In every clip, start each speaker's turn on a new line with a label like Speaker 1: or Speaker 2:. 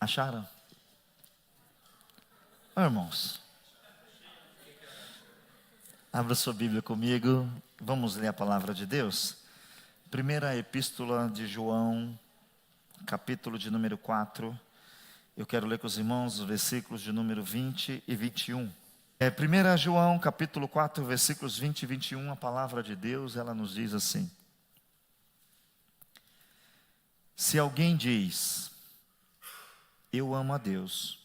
Speaker 1: Acharam? Irmãos, abra sua Bíblia comigo, vamos ler a palavra de Deus. Primeira epístola de João, capítulo de número 4. Eu quero ler com os irmãos os versículos de número 20 e 21. 1 João, capítulo 4, versículos 20 e 21, a palavra de Deus, ela nos diz assim: se alguém diz, eu amo a Deus,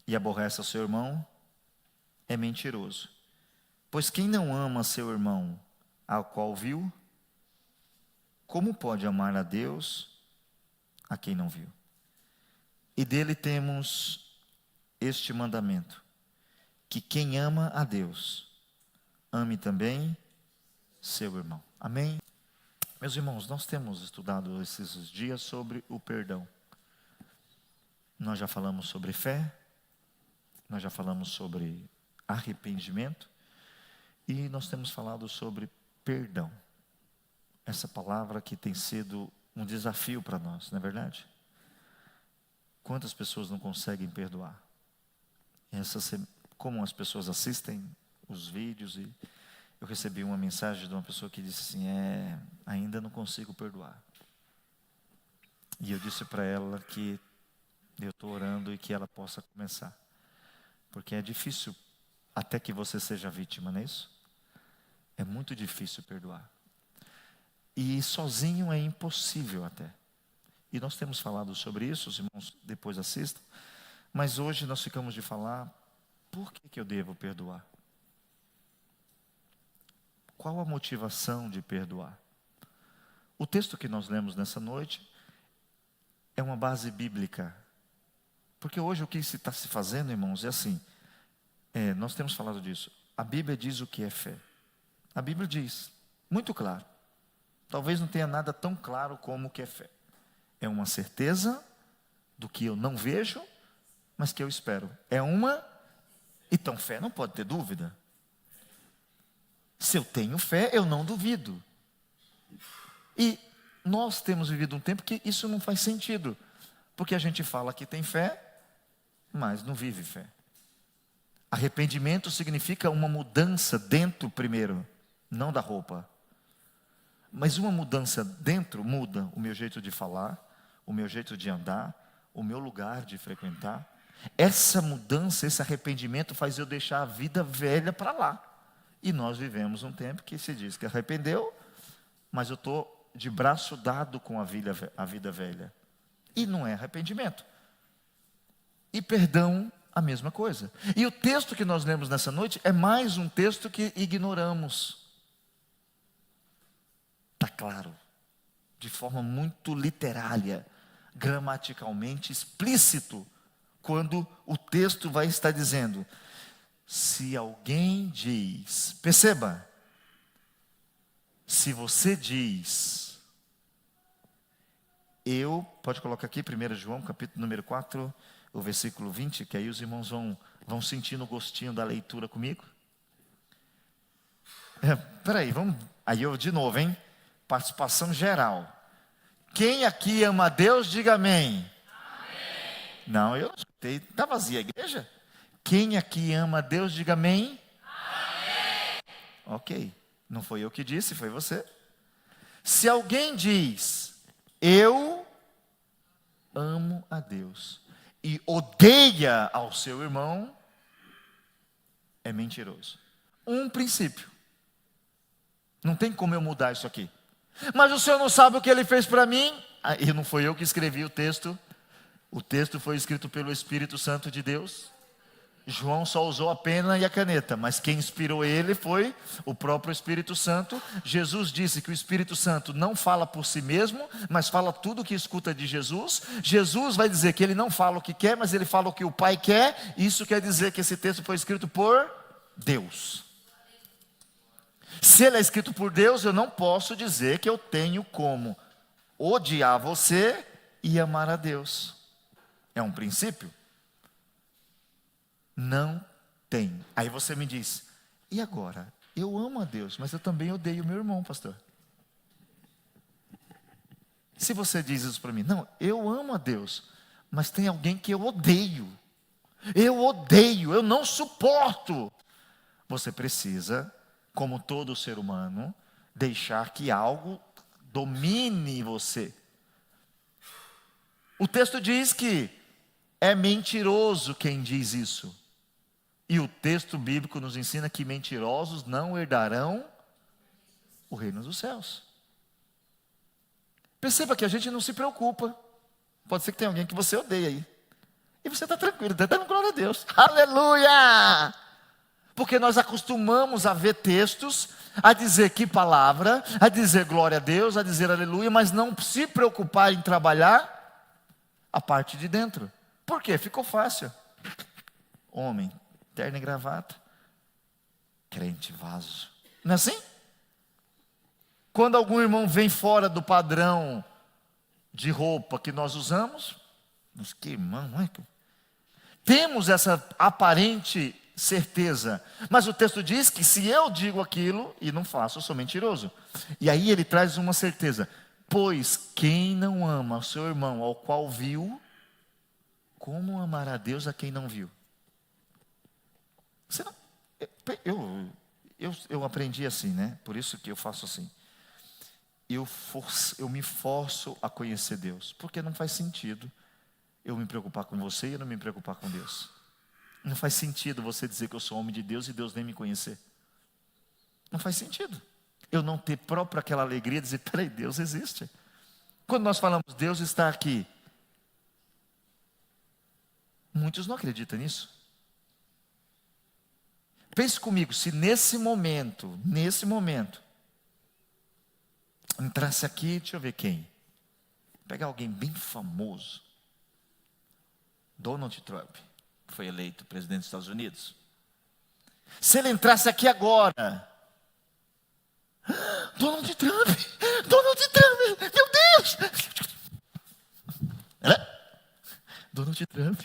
Speaker 1: e aborrece o seu irmão, é mentiroso. Pois quem não ama seu irmão, ao qual viu, como pode amar a Deus, a quem não viu? E dele temos este mandamento, que quem ama a Deus, ame também seu irmão. Amém? Meus irmãos, nós temos estudado esses dias sobre o perdão. Nós já falamos sobre fé, nós já falamos sobre arrependimento, e nós temos falado sobre perdão. Essa palavra que tem sido um desafio para nós, não é verdade? Quantas pessoas não conseguem perdoar? Como as pessoas assistem os vídeos, e eu recebi uma mensagem de uma pessoa que disse assim, ainda não consigo perdoar. E eu disse para ela que eu estou orando e que ela possa começar. Porque é difícil até que você seja vítima, não é isso? É muito difícil perdoar. E sozinho é impossível até. E nós temos falado sobre isso, os irmãos depois assistam. Mas hoje nós ficamos de falar, por que eu devo perdoar? Qual a motivação de perdoar? O texto que nós lemos nessa noite é uma base bíblica. Porque hoje o que está se fazendo, irmãos, é assim. Nós temos falado disso. A Bíblia diz o que é fé. A Bíblia diz, muito claro. Talvez não tenha nada tão claro como o que é fé. É uma certeza do que eu não vejo, mas que eu espero. Então fé não pode ter dúvida. Se eu tenho fé, eu não duvido. E nós temos vivido um tempo que isso não faz sentido. Porque a gente fala que tem fé, mas não vive fé. Arrependimento significa uma mudança dentro primeiro, não da roupa. Mas uma mudança dentro muda o meu jeito de falar, o meu jeito de andar, o meu lugar de frequentar. Essa mudança, esse arrependimento faz eu deixar a vida velha para lá. E nós vivemos um tempo que se diz que arrependeu, mas eu estou de braço dado com a vida velha. E não é arrependimento. E perdão, a mesma coisa. E o texto que nós lemos nessa noite é mais um texto que ignoramos. Está claro, de forma muito literária, gramaticalmente explícito, quando o texto vai estar dizendo, se alguém diz, perceba, se você diz, pode colocar aqui, 1 João, capítulo número 4, o versículo 20, que aí os irmãos vão sentindo o gostinho da leitura comigo. Peraí, aí eu de novo, hein? Participação geral. Quem aqui ama a Deus, diga amém. Amém. Não, eu não escutei. Está vazia a igreja? Quem aqui ama a Deus, diga amém. Amém. Ok. Não foi eu que disse, foi você. Se alguém diz, eu amo a Deus, e odeia ao seu irmão, é mentiroso. Um princípio. Não tem como eu mudar isso aqui. Mas o senhor não sabe o que ele fez para mim? E não foi eu que escrevi o texto. O texto foi escrito pelo Espírito Santo de Deus. João só usou a pena e a caneta, mas quem inspirou ele foi o próprio Espírito Santo. Jesus disse que o Espírito Santo não fala por si mesmo, mas fala tudo o que escuta de Jesus. Jesus vai dizer que ele não fala o que quer, mas ele fala o que o Pai quer. Isso quer dizer que esse texto foi escrito por Deus. Se ele é escrito por Deus, eu não posso dizer que eu tenho como odiar você e amar a Deus. É um princípio? Não tem. Aí você me diz, e agora? Eu amo a Deus, mas eu também odeio meu irmão, pastor. Se você diz isso para mim, não, eu amo a Deus, mas tem alguém que eu odeio. Eu não suporto. Você precisa, como todo ser humano, deixar que algo domine você. O texto diz que é mentiroso quem diz isso. E o texto bíblico nos ensina que mentirosos não herdarão o reino dos céus. Perceba que a gente não se preocupa. Pode ser que tenha alguém que você odeia aí. E você está tranquilo, está dando glória a Deus. Aleluia! Porque nós acostumamos a ver textos, a dizer que palavra, a dizer glória a Deus, a dizer aleluia, mas não se preocupar em trabalhar a parte de dentro. Por quê? Ficou fácil. Homem, terno e gravata, crente vaso. Não é assim? Quando algum irmão vem fora do padrão de roupa que nós usamos, mas que irmão, não é? Temos essa aparente certeza, mas o texto diz que se eu digo aquilo e não faço, eu sou mentiroso. E aí ele traz uma certeza: pois quem não ama o seu irmão ao qual viu, como amará Deus a quem não viu? Você não, eu aprendi assim, né? Por isso que eu faço assim. Eu me forço a conhecer Deus, porque não faz sentido eu me preocupar com você e eu não me preocupar com Deus. Não faz sentido você dizer que eu sou homem de Deus e Deus nem me conhecer. Não faz sentido. Eu não ter própria aquela alegria de dizer, peraí, Deus existe. Quando nós falamos Deus está aqui, muitos não acreditam nisso. Pense comigo, se nesse momento, entrasse aqui, deixa eu ver quem. Pegar alguém bem famoso. Donald Trump foi eleito presidente dos Estados Unidos. Se ele entrasse aqui agora, Donald Trump, meu Deus! Donald Trump.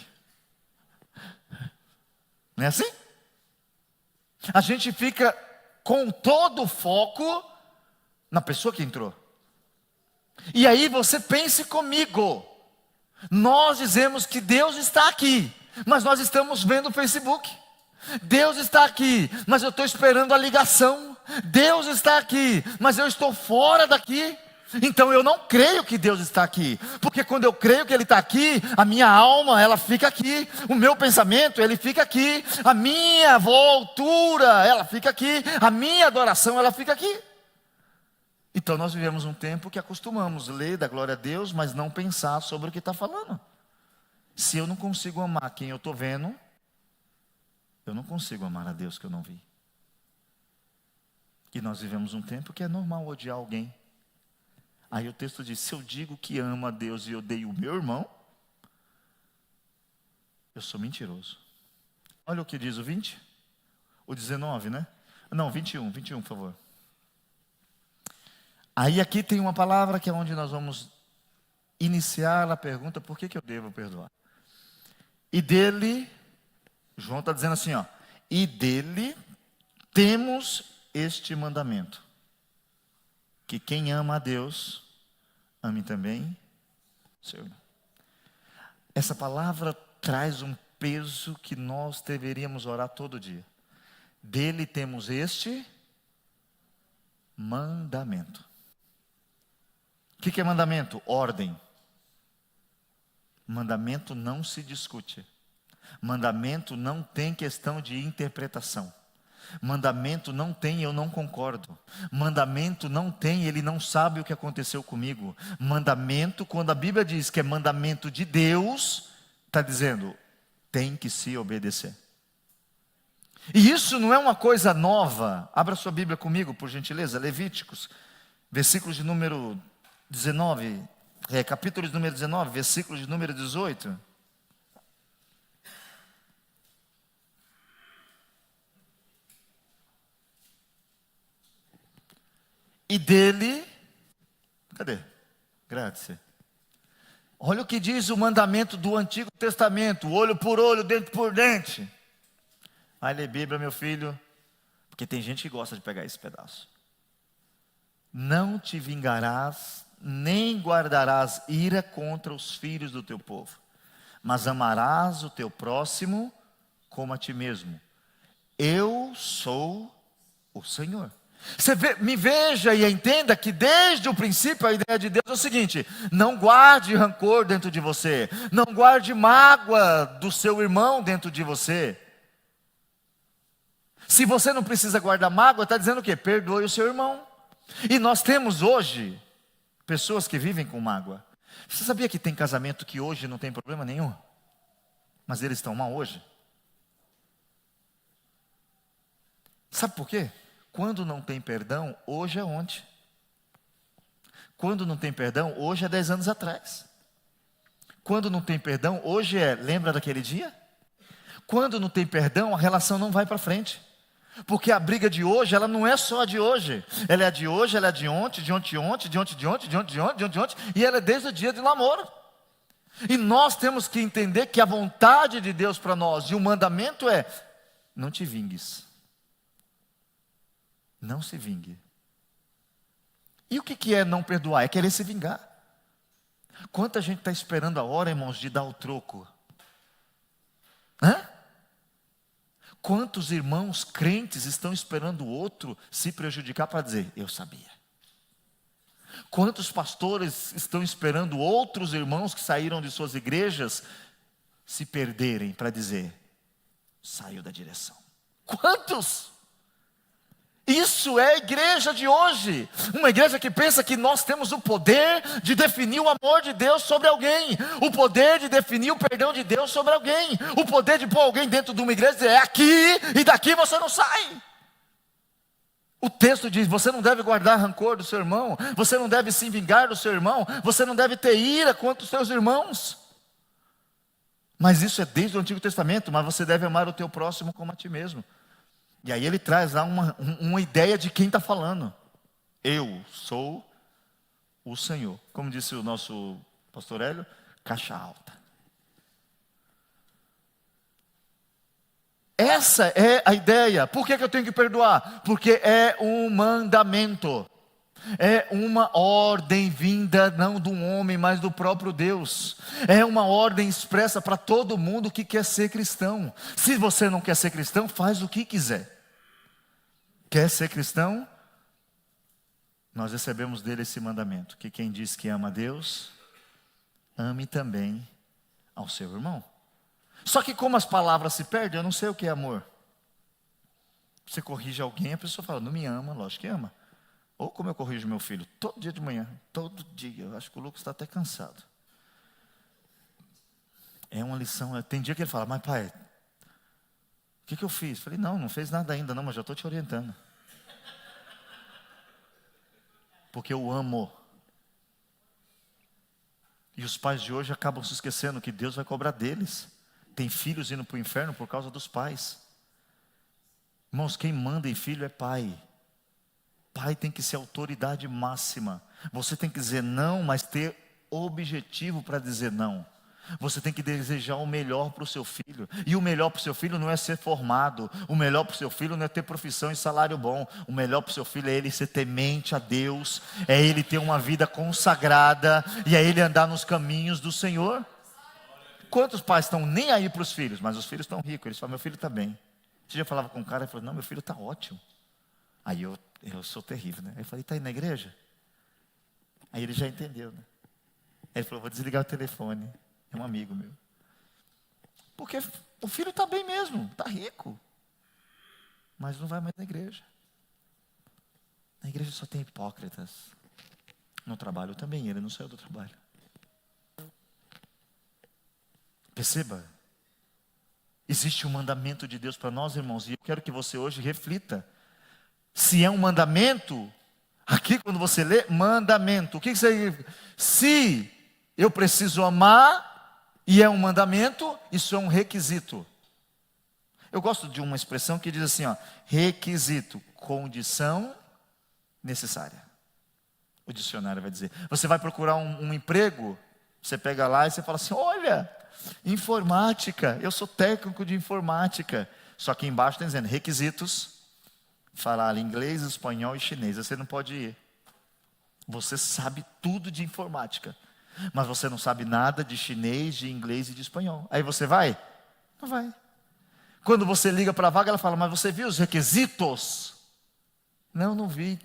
Speaker 1: Não é assim? A gente fica com todo o foco na pessoa que entrou. E aí você pense comigo. Nós dizemos que Deus está aqui, mas nós estamos vendo o Facebook. Deus está aqui, mas eu estou esperando a ligação. Deus está aqui, mas eu estou fora daqui. Então eu não creio que Deus está aqui, porque quando eu creio que Ele está aqui, a minha alma, ela fica aqui, o meu pensamento, ele fica aqui, a minha voltura, ela fica aqui, a minha adoração, ela fica aqui. Então nós vivemos um tempo que acostumamos a ler da glória a Deus, mas não pensar sobre o que está falando. Se eu não consigo amar quem eu estou vendo, eu não consigo amar a Deus que eu não vi. E nós vivemos um tempo que é normal odiar alguém. Aí o texto diz, se eu digo que amo a Deus e odeio o meu irmão, eu sou mentiroso. Olha o que diz o 20, o 19, né? Não, 21, por favor. Aí aqui tem uma palavra que é onde nós vamos iniciar a pergunta, por que eu devo perdoar? E dele, João está dizendo assim, ó, e dele temos este mandamento, que quem ama a Deus, ame também seu irmão. Essa palavra traz um peso que nós deveríamos orar todo dia. Dele temos este mandamento. O que é mandamento? Ordem. Mandamento não se discute. Mandamento não tem questão de interpretação. Mandamento não tem eu não concordo. Mandamento não tem ele não sabe o que aconteceu comigo. Mandamento, quando a Bíblia diz que é mandamento de Deus, está dizendo, tem que se obedecer. E isso não é uma coisa nova. Abra sua Bíblia comigo, por gentileza, Levíticos, versículos de número 19, capítulo de número 19, versículo de número 18. E dele, cadê? Graças. Olha o que diz o mandamento do Antigo Testamento, olho por olho, dente por dente. Vai ler Bíblia, meu filho, porque tem gente que gosta de pegar esse pedaço. Não te vingarás, nem guardarás ira contra os filhos do teu povo, mas amarás o teu próximo como a ti mesmo. Eu sou o Senhor. Me veja e entenda que desde o princípio a ideia de Deus é o seguinte: não guarde rancor dentro de você, não guarde mágoa do seu irmão dentro de você. Se você não precisa guardar mágoa, está dizendo o quê? Perdoe o seu irmão. E nós temos hoje pessoas que vivem com mágoa. Você sabia que tem casamento que hoje não tem problema nenhum? Mas eles estão mal hoje? Sabe por quê? Quando não tem perdão, hoje é ontem. Quando não tem perdão, hoje é 10 anos atrás. Quando não tem perdão, hoje lembra daquele dia? Quando não tem perdão, a relação não vai para frente. Porque a briga de hoje, ela não é só a de hoje. Ela é a de hoje, ela é de ontem, de ontem, de ontem, de ontem, de ontem, de ontem, de ontem, de ontem, de ontem. E ela é desde o dia do namoro. E nós temos que entender que a vontade de Deus para nós, e o mandamento é: não te vingues. Não se vingue. E o que é não perdoar? É querer se vingar. Quanta gente está esperando a hora, irmãos, de dar o troco? Hã? Quantos irmãos crentes estão esperando o outro se prejudicar para dizer: eu sabia? Quantos pastores estão esperando outros irmãos que saíram de suas igrejas se perderem para dizer: saiu da direção? Quantos? Isso é a igreja de hoje. Uma igreja que pensa que nós temos o poder de definir o amor de Deus sobre alguém, o poder de definir o perdão de Deus sobre alguém, o poder de pôr alguém dentro de uma igreja e dizer: é aqui e daqui você não sai. O texto diz: você não deve guardar rancor do seu irmão, você não deve se vingar do seu irmão, você não deve ter ira contra os seus irmãos. Mas isso é desde o Antigo Testamento. Mas você deve amar o teu próximo como a ti mesmo. E aí ele traz lá uma ideia de quem está falando. Eu sou o Senhor. Como disse o nosso pastor Hélio, caixa alta. Essa é a ideia. Por que eu tenho que perdoar? Porque é um mandamento. É uma ordem vinda não de um homem, mas do próprio Deus. É uma ordem expressa para todo mundo que quer ser cristão. Se você não quer ser cristão, faz o que quiser. Quer ser cristão? Nós recebemos dele esse mandamento: que quem diz que ama a Deus, ame também ao seu irmão. Só que como as palavras se perdem, eu não sei o que é amor. Você corrige alguém, a pessoa fala: não me ama. Lógico que ama. Ou como eu corrijo meu filho, todo dia de manhã, todo dia. Eu acho que o Lucas está até cansado. É uma lição. Tem dia que ele fala: mas pai, o que eu fiz? Eu falei: não fez nada ainda não, mas já estou te orientando. Porque eu amo. E os pais de hoje acabam se esquecendo que Deus vai cobrar deles. Tem filhos indo para o inferno por causa dos pais. Irmãos, quem manda em filho é pai. Pai tem que ser autoridade máxima. Você tem que dizer não, mas ter objetivo para dizer não. Você tem que desejar o melhor para o seu filho. E o melhor para o seu filho não é ser formado. O melhor para o seu filho não é ter profissão e salário bom. O melhor para o seu filho é ele ser temente a Deus. É ele ter uma vida consagrada. E é ele andar nos caminhos do Senhor. Quantos pais estão nem aí para os filhos? Mas os filhos estão ricos. Eles falam: meu filho está bem. Você já falava com um cara e falou: não, meu filho está ótimo. Aí eu sou terrível, né? Aí eu falei: está aí na igreja? Aí ele já entendeu, né? Aí ele falou: vou desligar o telefone. É um amigo meu. Porque o filho está bem mesmo, está rico. Mas não vai mais na igreja. Na igreja só tem hipócritas. No trabalho também, ele não saiu do trabalho. Perceba. Existe um mandamento de Deus para nós, irmãos. E eu quero que você hoje reflita. Se é um mandamento, aqui quando você lê, mandamento. O que significa? Se eu preciso amar, e é um mandamento, isso é um requisito. Eu gosto de uma expressão que diz assim, requisito, condição necessária. O dicionário vai dizer: você vai procurar um emprego, você pega lá e você fala assim: olha, informática, eu sou técnico de informática. Só que embaixo está dizendo requisitos, falar inglês, espanhol e chinês. Você não pode ir. Você sabe tudo de informática. Mas você não sabe nada de chinês, de inglês e de espanhol. Aí você vai? Não vai. Quando você liga para a vaga, ela fala, mas você viu os requisitos? Não, não vi.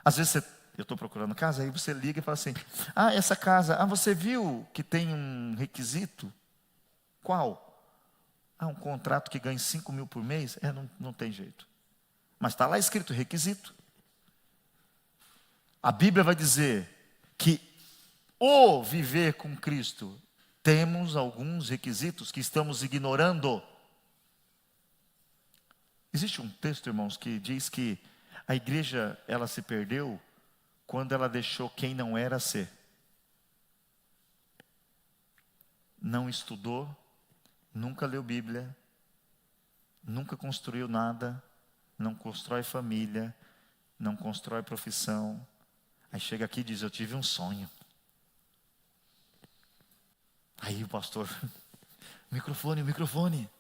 Speaker 1: Às vezes eu estou procurando casa, aí você liga e fala assim, essa casa, você viu que tem um requisito? Qual? Um contrato que ganha 5 mil por mês? Não tem jeito. Mas está lá escrito requisito. A Bíblia vai dizer que o viver com Cristo, temos alguns requisitos que estamos ignorando. Existe um texto, irmãos, que diz que a igreja, ela se perdeu quando ela deixou quem não era ser. Não estudou, nunca leu Bíblia, nunca construiu nada, não constrói família, não constrói profissão. Aí chega aqui e diz, eu tive um sonho. Aí o pastor, microfone.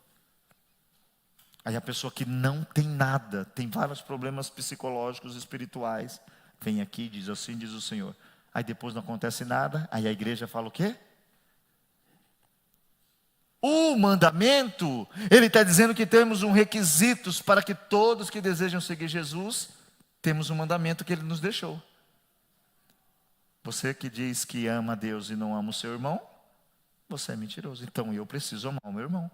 Speaker 1: Aí a pessoa que não tem nada, tem vários problemas psicológicos, espirituais, vem aqui e diz, assim diz o Senhor. Aí depois não acontece nada, aí a igreja fala o quê? O mandamento, ele está dizendo que temos um requisitos para que todos que desejam seguir Jesus, temos um mandamento que ele nos deixou. Você que diz que ama a Deus e não ama o seu irmão, você é mentiroso. Então eu preciso amar o meu irmão.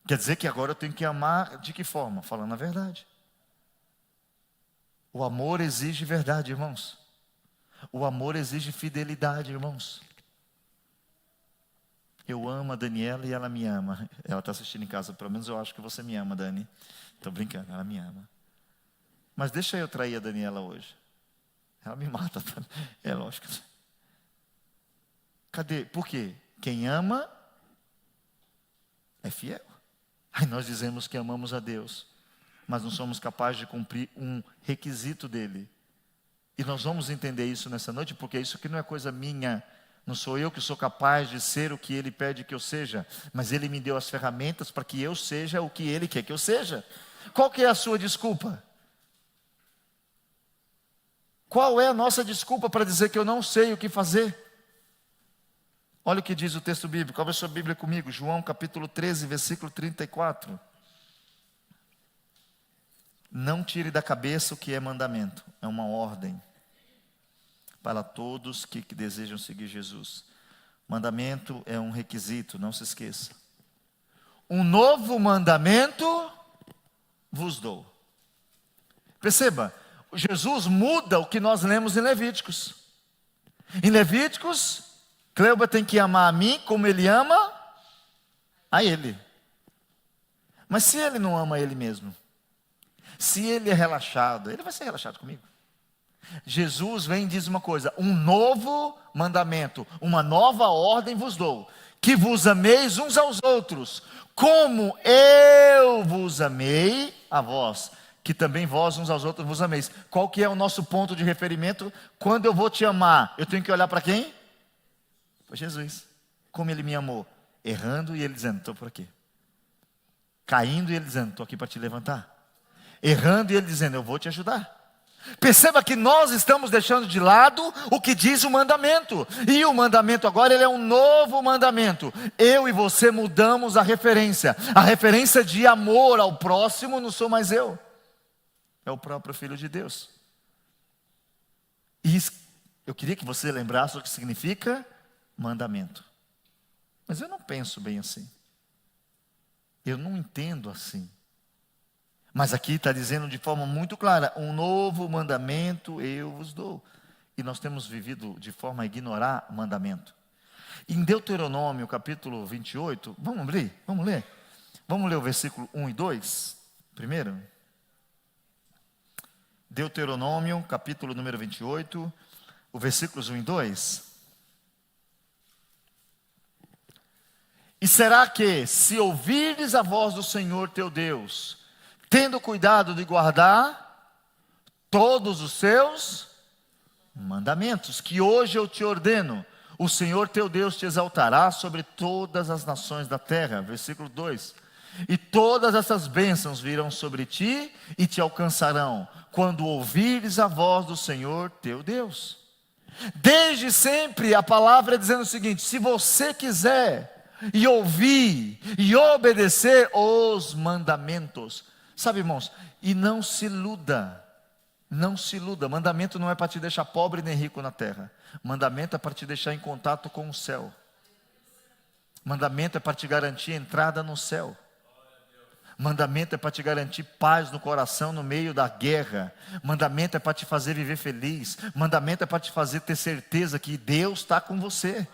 Speaker 1: Quer dizer que agora eu tenho que amar de que forma? Falando a verdade. O amor exige verdade, irmãos. O amor exige fidelidade, irmãos. Eu amo a Daniela e ela me ama. Ela está assistindo em casa, pelo menos eu acho que você me ama, Dani. Estou brincando, ela me ama. Mas deixa eu trair a Daniela hoje. Ela me mata, é lógico. Cadê? Por quê? Quem ama é fiel. Aí nós dizemos que amamos a Deus, mas não somos capazes de cumprir um requisito dele. E nós vamos entender isso nessa noite, porque isso aqui não é coisa minha. Não sou eu que sou capaz de ser o que ele pede que eu seja, mas ele me deu as ferramentas para que eu seja o que ele quer que eu seja. Qual que é a sua desculpa? Qual é a nossa desculpa para dizer que eu não sei o que fazer? Olha o que diz o texto bíblico. Abra sua Bíblia comigo, João capítulo 13, versículo 34. Não tire da cabeça o que é mandamento, é uma ordem para todos que desejam seguir Jesus. Mandamento é um requisito, não se esqueça. Um novo mandamento vos dou. Perceba, Jesus muda o que nós lemos em Levíticos. Em Levíticos, Cleoba tem que amar a mim como ele ama a ele. Mas se ele não ama ele mesmo, se ele é relaxado, ele vai ser relaxado comigo. Jesus vem e diz uma coisa, um novo mandamento, uma nova ordem vos dou, que vos ameis uns aos outros, como eu vos amei a vós, que também vós uns aos outros vos ameis. Qual que é o nosso ponto de referimento? Quando eu vou te amar, eu tenho que olhar para quem? Para Jesus. Como ele me amou? Errando e ele dizendo, estou por aqui. Caindo e ele dizendo, estou aqui para te levantar. Errando e ele dizendo, eu vou te ajudar. Perceba que nós estamos deixando de lado o que diz o mandamento. E o mandamento agora ele é um novo mandamento. Eu e você mudamos a referência. A referência de amor ao próximo não sou mais eu. É o próprio Filho de Deus. E eu queria que você lembrasse o que significa mandamento. Mas eu não penso bem assim. Eu não entendo assim. Mas aqui está dizendo de forma muito clara, um novo mandamento eu vos dou. E nós temos vivido de forma a ignorar o mandamento. Em Deuteronômio capítulo 28, vamos ler? Vamos ler o versículo 1 e 2, primeiro. Deuteronômio capítulo número 28, o versículos 1 e 2. E será que, se ouvires a voz do Senhor teu Deus, tendo cuidado de guardar todos os seus mandamentos, que hoje eu te ordeno, o Senhor teu Deus te exaltará sobre todas as nações da terra. Versículo 2. E todas essas bênçãos virão sobre ti e te alcançarão, quando ouvires a voz do Senhor teu Deus. Desde sempre a palavra é dizendo o seguinte: se você quiser e ouvir e obedecer os mandamentos. Sabe, irmãos, e não se iluda. Não se iluda, mandamento não é para te deixar pobre nem rico na terra. Mandamento é para te deixar em contato com o céu. Mandamento é para te garantir entrada no céu. Mandamento é para te garantir paz no coração no meio da guerra. Mandamento é para te fazer viver feliz. Mandamento é para te fazer ter certeza que Deus está com você.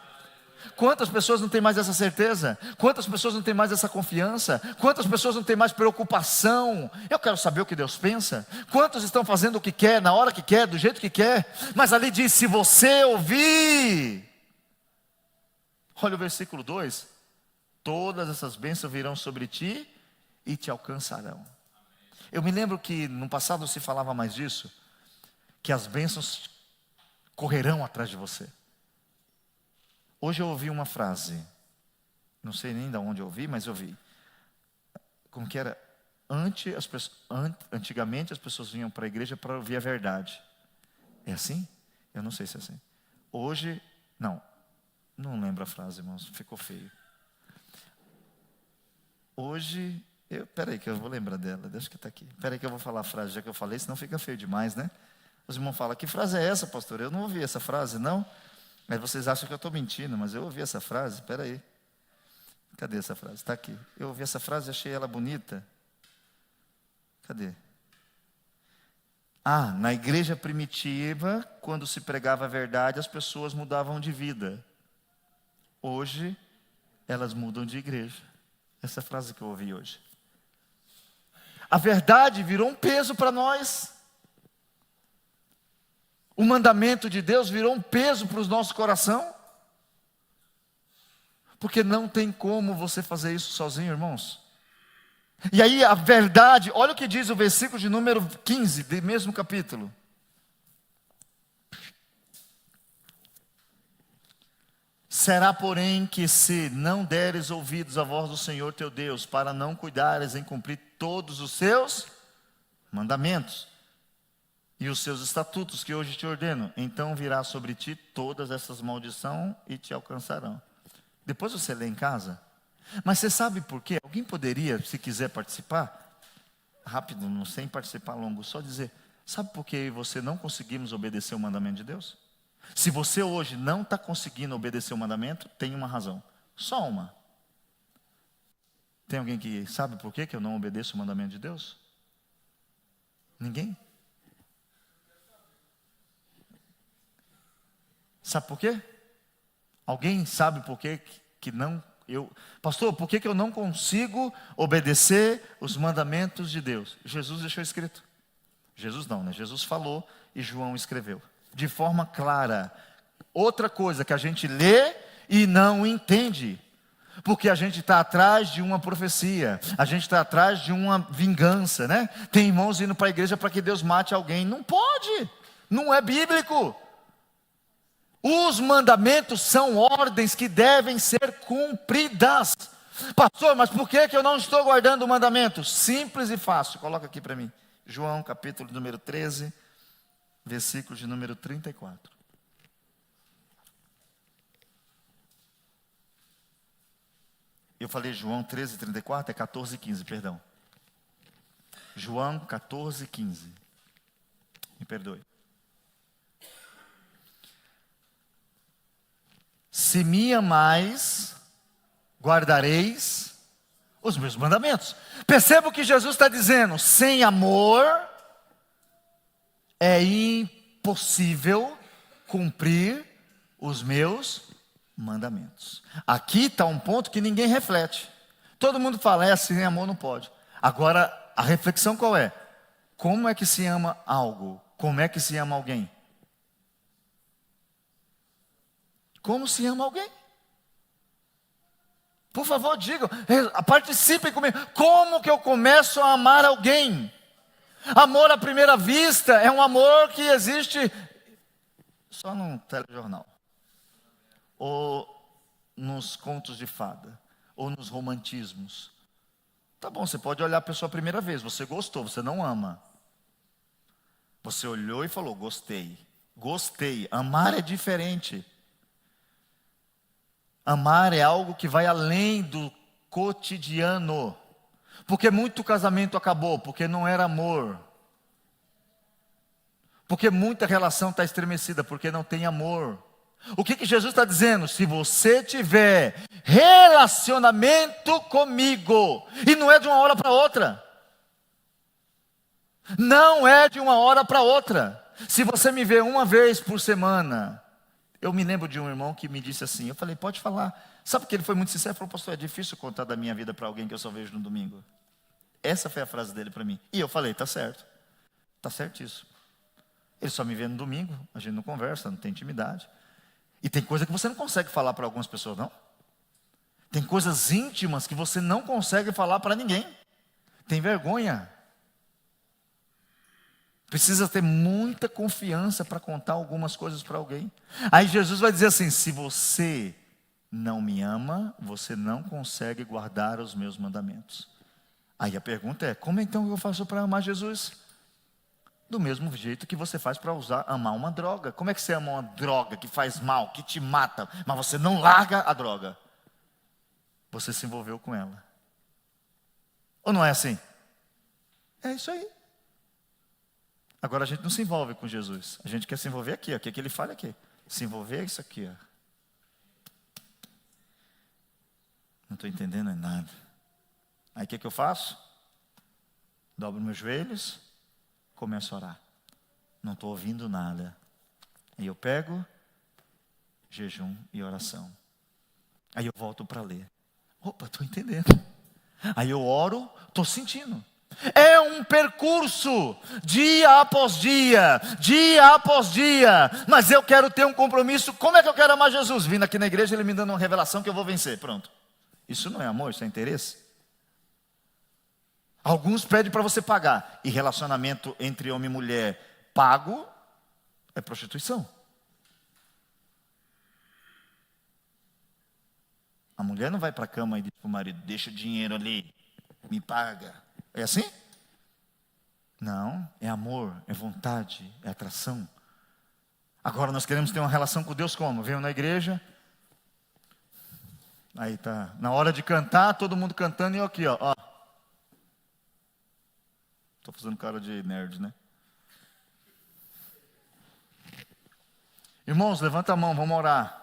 Speaker 1: Quantas pessoas não têm mais essa certeza? Quantas pessoas não têm mais essa confiança? Quantas pessoas não têm mais preocupação? Eu quero saber o que Deus pensa. Quantos estão fazendo o que quer, na hora que quer, do jeito que quer? Mas ali diz: se você ouvir. Olha o versículo 2: todas essas bênçãos virão sobre ti e te alcançarão. Eu me lembro que no passado se falava mais disso, que as bênçãos correrão atrás de você. Hoje eu ouvi uma frase, não sei nem de onde eu ouvi, mas eu ouvi. Como que era? Antigamente as pessoas vinham para a igreja para ouvir a verdade. É assim? Eu não sei se é assim. Hoje, não lembro a frase, irmãos, ficou feio. Hoje, peraí que eu vou lembrar dela, deixa que está aqui. Peraí que eu vou falar a frase, já que eu falei, senão fica feio demais, né? Os irmãos falam: que frase é essa, pastor? Eu não ouvi essa frase, não. Mas vocês acham que eu estou mentindo, mas eu ouvi essa frase, espera aí. Cadê essa frase? Está aqui. Eu ouvi essa frase e achei ela bonita. Cadê? Na igreja primitiva, quando se pregava a verdade, as pessoas mudavam de vida. Hoje, elas mudam de igreja. Essa frase que eu ouvi hoje. A verdade virou um peso para nós. O mandamento de Deus virou um peso para o nosso coração. Porque não tem como você fazer isso sozinho, irmãos. E aí a verdade, olha o que diz o versículo de número 15, do mesmo capítulo. Será, porém, que se não deres ouvidos à voz do Senhor teu Deus, para não cuidares em cumprir todos os seus mandamentos e os seus estatutos que hoje te ordeno, então virá sobre ti todas essas maldições e te alcançarão. Depois você lê em casa. Mas você sabe por quê? Alguém poderia, se quiser participar, rápido, não sem participar longo, só dizer: sabe por que você não conseguimos obedecer o mandamento de Deus? Se você hoje não está conseguindo obedecer o mandamento, tem uma razão, só uma. Tem alguém que sabe por que eu não obedeço o mandamento de Deus? Ninguém? Sabe por quê? Alguém sabe por quê que não... Pastor, por que eu não consigo obedecer os mandamentos de Deus? Jesus deixou escrito. Jesus não, né? Jesus falou e João escreveu. De forma clara. Outra coisa que a gente lê e não entende. Porque a gente está atrás de uma profecia. A gente está atrás de uma vingança, né? Tem irmãos indo para a igreja para que Deus mate alguém. Não pode. Não é bíblico. Os mandamentos são ordens que devem ser cumpridas. Pastor, mas por que eu não estou guardando o mandamento? Simples e fácil, coloca aqui para mim. João capítulo número 13, versículo de número 34. Eu falei João 13, 34, é 14, 15, perdão. João 14, 15. Me perdoe. Se me amais, guardareis os meus mandamentos. Perceba o que Jesus está dizendo: sem amor é impossível cumprir os meus mandamentos. Aqui está um ponto que ninguém reflete. Todo mundo fala: sem amor não pode. Agora, a reflexão qual é? Como é que se ama algo? Como é que se ama alguém? Como se ama alguém? Por favor, digam, participem comigo. Como que eu começo a amar alguém? Amor à primeira vista é um amor que existe só num telejornal, ou nos contos de fada, ou nos romantismos. Tá bom, você pode olhar a pessoa a primeira vez, você gostou, você não ama. Você olhou e falou: gostei. Gostei. Amar é diferente. Amar é algo que vai além do cotidiano. Porque muito casamento acabou, porque não era amor. Porque muita relação está estremecida, porque não tem amor. O que Jesus está dizendo? Se você tiver relacionamento comigo, e não é de uma hora para outra. Não é de uma hora para outra. Se você me vê uma vez por semana, eu me lembro de um irmão que me disse assim, eu falei, pode falar. Sabe que ele foi muito sincero, falou, pastor, é difícil contar da minha vida para alguém que eu só vejo no domingo. Essa foi a frase dele para mim. E eu falei, tá certo. Tá certíssimo. Ele só me vê no domingo, a gente não conversa, não tem intimidade. E tem coisa que você não consegue falar para algumas pessoas, não. Tem coisas íntimas que você não consegue falar para ninguém. Tem vergonha. Precisa ter muita confiança para contar algumas coisas para alguém. Aí Jesus vai dizer assim, se você não me ama, você não consegue guardar os meus mandamentos. Aí a pergunta é, como então eu faço para amar Jesus? Do mesmo jeito que você faz para amar uma droga. Como é que você ama uma droga que faz mal, que te mata, mas você não larga a droga? Você se envolveu com ela. Ou não é assim? É isso aí. Agora a gente não se envolve com Jesus. A gente quer se envolver aqui, ó. O que ele fala aqui? Se envolver é isso aqui, ó. Não estou entendendo nada. Aí o que eu faço? Dobro meus joelhos, começo a orar. Não estou ouvindo nada. Aí eu pego jejum e oração. Aí eu volto para ler. Opa, estou entendendo. Aí eu oro, estou sentindo. É um percurso, dia após dia, dia após dia. Mas eu quero ter um compromisso. Como é que eu quero amar Jesus? Vindo aqui na igreja, ele me dando uma revelação que eu vou vencer. Pronto. Isso não é amor, isso é interesse. Alguns pedem para você pagar. E relacionamento entre homem e mulher pago é prostituição. A mulher não vai para a cama e diz para o marido, deixa o dinheiro ali, me paga. É assim? Não, é amor, é vontade, é atração. Agora nós queremos ter uma relação com Deus como? Venho na igreja, aí tá, na hora de cantar, todo mundo cantando e eu aqui, ó. Estou fazendo cara de nerd, né? Irmãos, levanta a mão, vamos orar.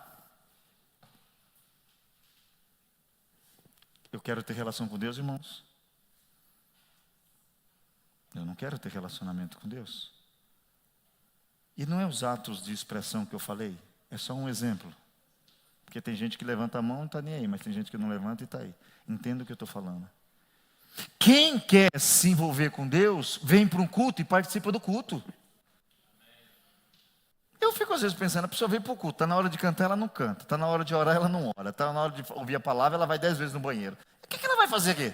Speaker 1: Eu quero ter relação com Deus, irmãos. Eu não quero ter relacionamento com Deus. E não é os atos de expressão que eu falei, é só um exemplo. Porque tem gente que levanta a mão e não está nem aí, mas tem gente que não levanta e está aí. Entenda o que eu estou falando. Quem quer se envolver com Deus, vem para um culto e participa do culto. Eu fico às vezes pensando, a pessoa veio para o culto, está na hora de cantar, ela não canta. Está na hora de orar, ela não ora. Está na hora de ouvir a palavra, ela vai 10 vezes no banheiro. O que ela vai fazer aqui?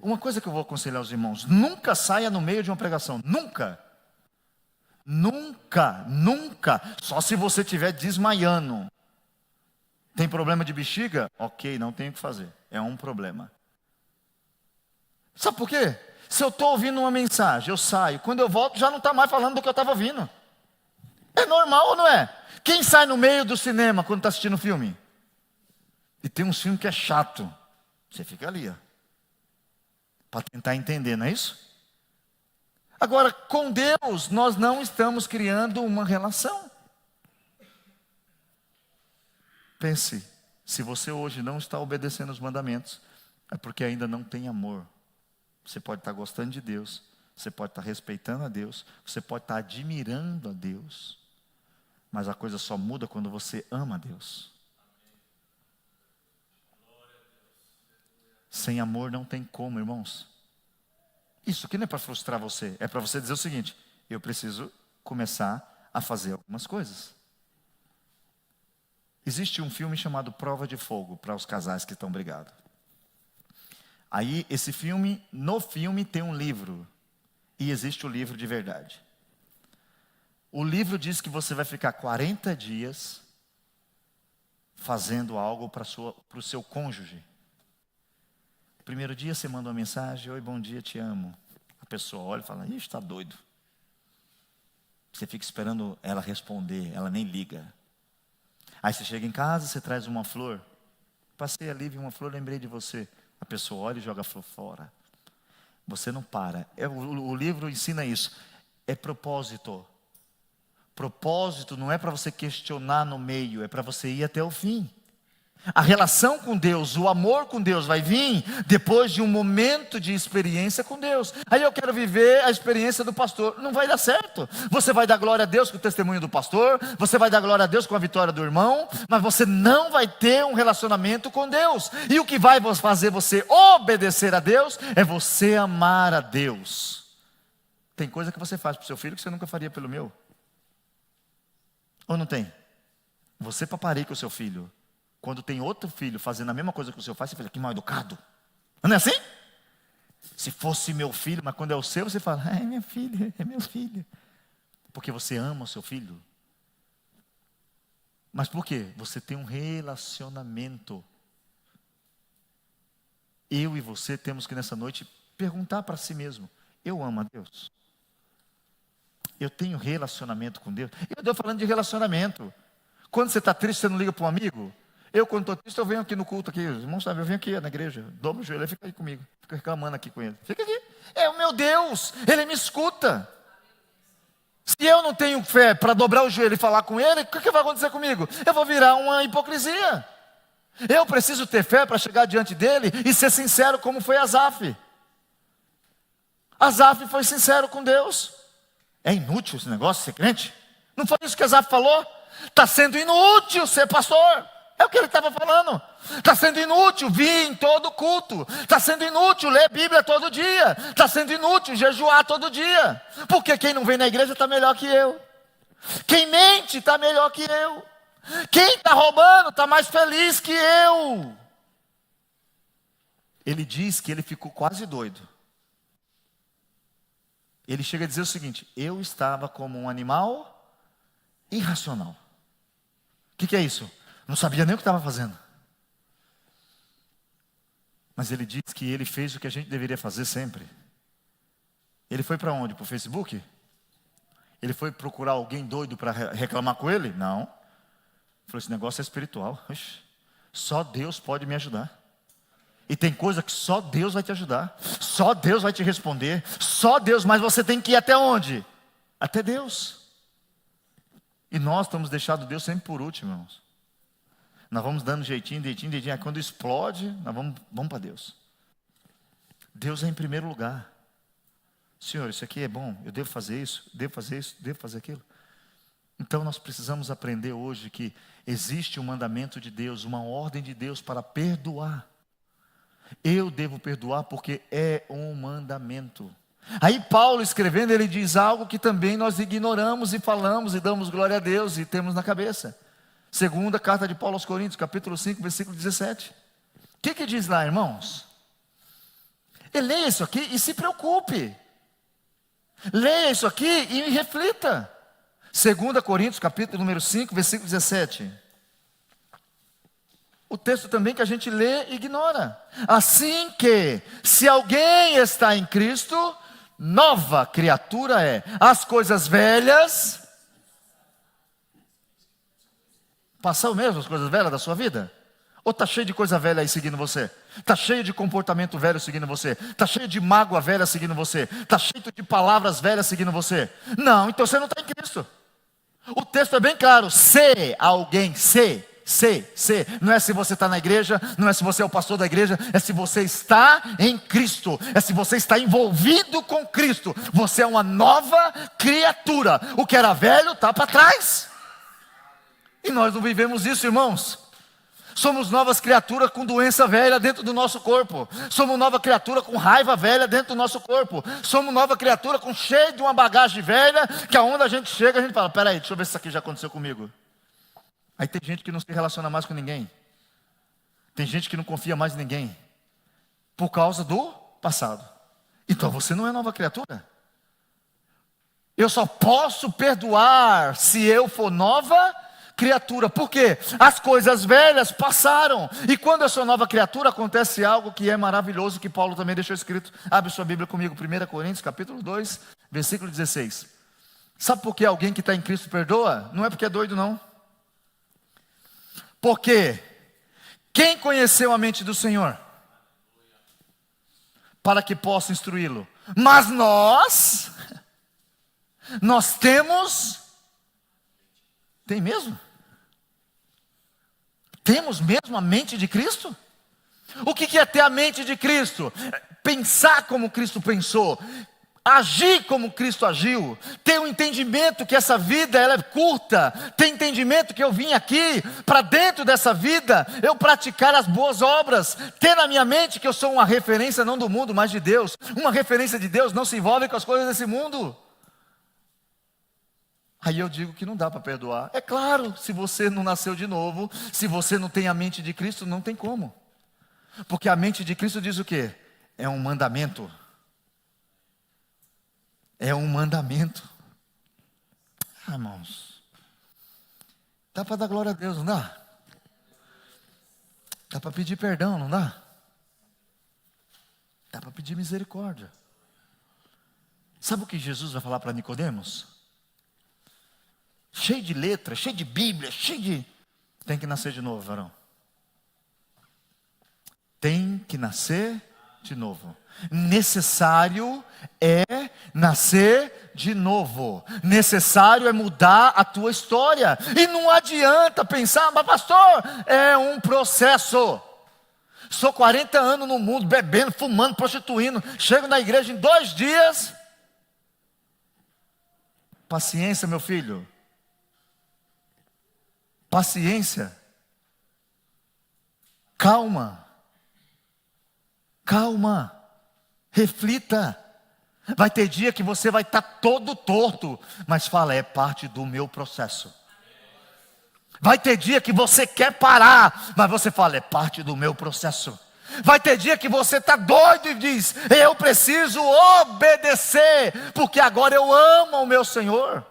Speaker 1: Uma coisa que eu vou aconselhar aos irmãos, nunca saia no meio de uma pregação, nunca. Nunca, nunca, só se você estiver desmaiando. Tem problema de bexiga? Ok, não tem o que fazer, é um problema. Sabe por quê? Se eu estou ouvindo uma mensagem, eu saio, quando eu volto já não está mais falando do que eu estava ouvindo. É normal ou não é? Quem sai no meio do cinema quando está assistindo filme? E tem uns filmes que é chato, você fica ali, ó. Para tentar entender, não é isso? Agora, com Deus, nós não estamos criando uma relação. Pense, se você hoje não está obedecendo os mandamentos, é porque ainda não tem amor. Você pode estar gostando de Deus, você pode estar respeitando a Deus, você pode estar admirando a Deus, mas a coisa só muda quando você ama a Deus. Sem amor não tem como, irmãos. Isso aqui não é para frustrar você, é para você dizer o seguinte, eu preciso começar a fazer algumas coisas. Existe um filme chamado Prova de Fogo, para os casais que estão brigados. Aí, esse filme, no filme tem um livro, e existe o livro de verdade. O livro diz que você vai ficar 40 dias fazendo algo para o seu cônjuge. Primeiro dia você manda uma mensagem, oi, bom dia, te amo. A pessoa olha e fala, ih, está doido. Você fica esperando ela responder, ela nem liga. Aí você chega em casa, você traz uma flor. Passei ali, vi uma flor, lembrei de você. A pessoa olha e joga a flor fora. Você não para. O livro ensina isso. É propósito. Propósito não é para você questionar no meio, é para você ir até o fim. A relação com Deus, o amor com Deus vai vir depois de um momento de experiência com Deus. Aí eu quero viver a experiência do pastor. Não vai dar certo. Você vai dar glória a Deus com o testemunho do pastor, você vai dar glória a Deus com a vitória do irmão, mas você não vai ter um relacionamento com Deus. E o que vai fazer você obedecer a Deus é você amar a Deus. Tem coisa que você faz para o seu filho que você nunca faria pelo meu. Ou não tem? Você paparica o seu filho. Quando tem outro filho fazendo a mesma coisa que o seu faz, você fala, que mal educado. Não é assim? Se fosse meu filho, mas quando é o seu, você fala, é minha filha, é meu filho. Porque você ama o seu filho. Mas por quê? Você tem um relacionamento. Eu e você temos que nessa noite perguntar para si mesmo, eu amo a Deus? Eu tenho relacionamento com Deus? Eu estou falando de relacionamento. Quando você está triste, você não liga para um amigo? Eu, quando estou triste, eu venho aqui no culto, aqui, os irmãos sabem, eu venho aqui na igreja, dobro o joelho, fica aí comigo, fica reclamando aqui com ele. Fica aqui. É o meu Deus, Ele me escuta. Se eu não tenho fé para dobrar o joelho e falar com Ele, o que vai acontecer comigo? Eu vou virar uma hipocrisia. Eu preciso ter fé para chegar diante dEle e ser sincero como foi Asaf. Asaf foi sincero com Deus. É inútil esse negócio, ser crente? Não foi isso que Asaf falou? Está sendo inútil ser pastor. É o que ele estava falando. Está sendo inútil vir em todo culto. Está sendo inútil ler Bíblia todo dia. Está sendo inútil jejuar todo dia. Porque quem não vem na igreja está melhor que eu. Quem mente está melhor que eu. Quem está roubando está mais feliz que eu. Ele diz que ele ficou quase doido. Ele chega a dizer o seguinte: eu estava como um animal irracional. O que é isso? Não sabia nem o que estava fazendo. Mas ele diz que ele fez o que a gente deveria fazer sempre. Ele foi para onde? Para o Facebook? Ele foi procurar alguém doido para reclamar com ele? Não. Ele falou, esse negócio é espiritual. Oxe, só Deus pode me ajudar. E tem coisa que só Deus vai te ajudar. Só Deus vai te responder. Só Deus, mas você tem que ir até onde? Até Deus. E nós estamos deixando Deus sempre por último, irmãos. Nós vamos dando jeitinho. Aí quando explode, nós vamos para Deus. Deus é em primeiro lugar. Senhor, isso aqui é bom, eu devo fazer isso, devo fazer aquilo. Então nós precisamos aprender hoje que existe um mandamento de Deus, uma ordem de Deus para perdoar. Eu devo perdoar porque é um mandamento. Aí Paulo escrevendo, ele diz algo que também nós ignoramos e falamos e damos glória a Deus e temos na cabeça. Segunda carta de Paulo aos Coríntios, capítulo 5, versículo 17. O que diz lá, irmãos? Leia isso aqui e se preocupe. Leia isso aqui e reflita. 2 Coríntios, capítulo número 5, versículo 17. O texto também que a gente lê e ignora. Assim que, se alguém está em Cristo, nova criatura é. As coisas velhas... Passou mesmo as coisas velhas da sua vida? Ou está cheio de coisa velha aí seguindo você? Está cheio de comportamento velho seguindo você? Está cheio de mágoa velha seguindo você? Está cheio de palavras velhas seguindo você? Não, então você não está em Cristo. O texto é bem claro. Se alguém, se. Não é se você está na igreja, não é se você é o pastor da igreja, é se você está em Cristo, é se você está envolvido com Cristo. Você é uma nova criatura. O que era velho está para trás. E nós não vivemos isso, irmãos. Somos novas criaturas com doença velha dentro do nosso corpo. Somos nova criatura com raiva velha dentro do nosso corpo. Somos nova criatura com cheio de uma bagagem velha, que aonde a gente chega, a gente fala, peraí, deixa eu ver se isso aqui já aconteceu comigo. Aí tem gente que não se relaciona mais com ninguém. Tem gente que não confia mais em ninguém. Por causa do passado. Então você não é nova criatura. Eu só posso perdoar se eu for nova criatura. Por quê? As coisas velhas passaram. E quando eu sou nova criatura, acontece algo que é maravilhoso, que Paulo também deixou escrito. Abre sua Bíblia comigo, 1 Coríntios, capítulo 2, versículo 16. Sabe por que alguém que está em Cristo perdoa? Não é porque é doido, não. Porque quem conheceu a mente do Senhor? Para que possa instruí-lo. Mas nós temos, tem mesmo? Temos mesmo a mente de Cristo? O que é ter a mente de Cristo? Pensar como Cristo pensou, agir como Cristo agiu, ter um entendimento que essa vida ela é curta, ter entendimento que eu vim aqui para dentro dessa vida eu praticar as boas obras, ter na minha mente que eu sou uma referência não do mundo, mas de Deus. Uma referência de Deus não se envolve com as coisas desse mundo. Aí eu digo que não dá para perdoar. É claro, se você não nasceu de novo, se você não tem a mente de Cristo, não tem como. Porque a mente de Cristo diz o quê? É um mandamento. É um mandamento. Irmãos, dá para dar glória a Deus, não dá? Dá para pedir perdão, não dá? Dá para pedir misericórdia. Sabe o que Jesus vai falar para Nicodemos? Cheio de letra, cheio de Bíblia, cheio de... Tem que nascer de novo, varão. Tem que nascer de novo. Necessário é nascer de novo. Necessário é mudar a tua história. E não adianta pensar, mas pastor, é um processo. Sou 40 anos no mundo, bebendo, fumando, prostituindo. Chego na igreja em 2 dias. Paciência, meu filho. Paciência. Calma. Calma. Reflita. Vai ter dia que você vai estar todo torto, mas fala, é parte do meu processo. Vai ter dia que você quer parar, mas você fala, é parte do meu processo. Vai ter dia que você está doido e diz, eu preciso obedecer, porque agora eu amo o meu Senhor.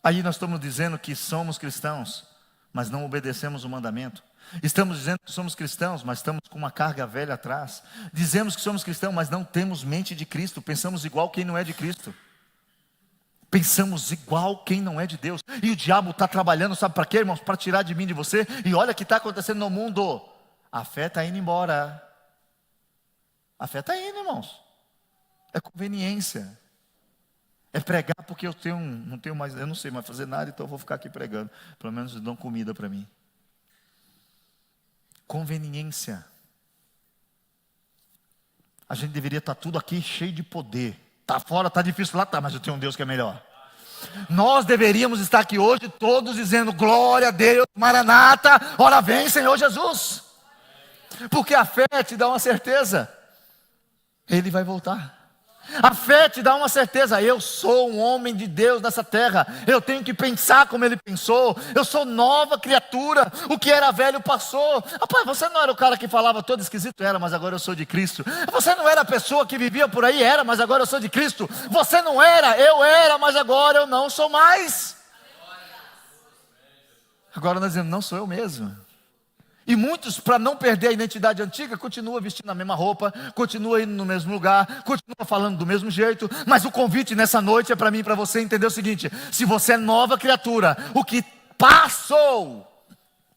Speaker 1: Aí nós estamos dizendo que somos cristãos, mas não obedecemos o mandamento. Estamos dizendo que somos cristãos, mas estamos com uma carga velha atrás. Dizemos que somos cristãos, mas não temos mente de Cristo. Pensamos igual quem não é de Cristo. Pensamos igual quem não é de Deus. E o diabo está trabalhando, sabe para quê, irmãos? Para tirar de mim, de você. E olha o que está acontecendo no mundo. A fé está indo embora. A fé está indo, irmãos. É conveniência. É pregar porque eu não tenho mais, eu não sei mais fazer nada, então eu vou ficar aqui pregando. Pelo menos dão comida para mim. Conveniência. A gente deveria estar tudo aqui cheio de poder. Está fora, está difícil lá, tá, mas eu tenho um Deus que é melhor. Nós deveríamos estar aqui hoje todos dizendo, glória a Deus, Maranata, ora vem Senhor Jesus. Porque a fé te dá uma certeza. Ele vai voltar. A fé te dá uma certeza, eu sou um homem de Deus nessa terra, eu tenho que pensar como Ele pensou, eu sou nova criatura, o que era velho passou. Rapaz, você não era o cara que falava todo esquisito? Era, mas agora eu sou de Cristo. Você não era a pessoa que vivia por aí? Era, mas agora eu sou de Cristo. Você não era, eu era, mas agora eu não sou mais. Agora nós dizemos, não sou eu mesmo. E muitos, para não perder a identidade antiga, continuam vestindo a mesma roupa, continuam indo no mesmo lugar, continuam falando do mesmo jeito. Mas o convite nessa noite é para mim e para você entender o seguinte: se você é nova criatura, o que passou,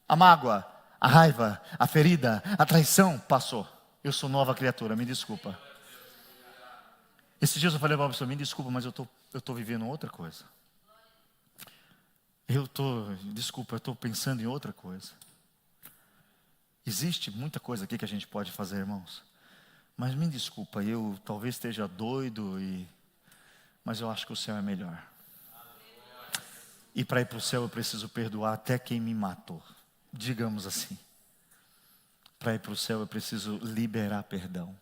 Speaker 1: a mágoa, a raiva, a ferida, a traição, passou. Eu sou nova criatura, me desculpa. Esses dias eu falei para a pessoa, me desculpa, mas eu estou vivendo outra coisa. Desculpa, eu estou pensando em outra coisa. Existe muita coisa aqui que a gente pode fazer, irmãos. Mas me desculpa, eu talvez esteja doido, mas eu acho que o céu é melhor. E para ir para o céu eu preciso perdoar até quem me matou. Digamos assim. Para ir para o céu eu preciso liberar perdão.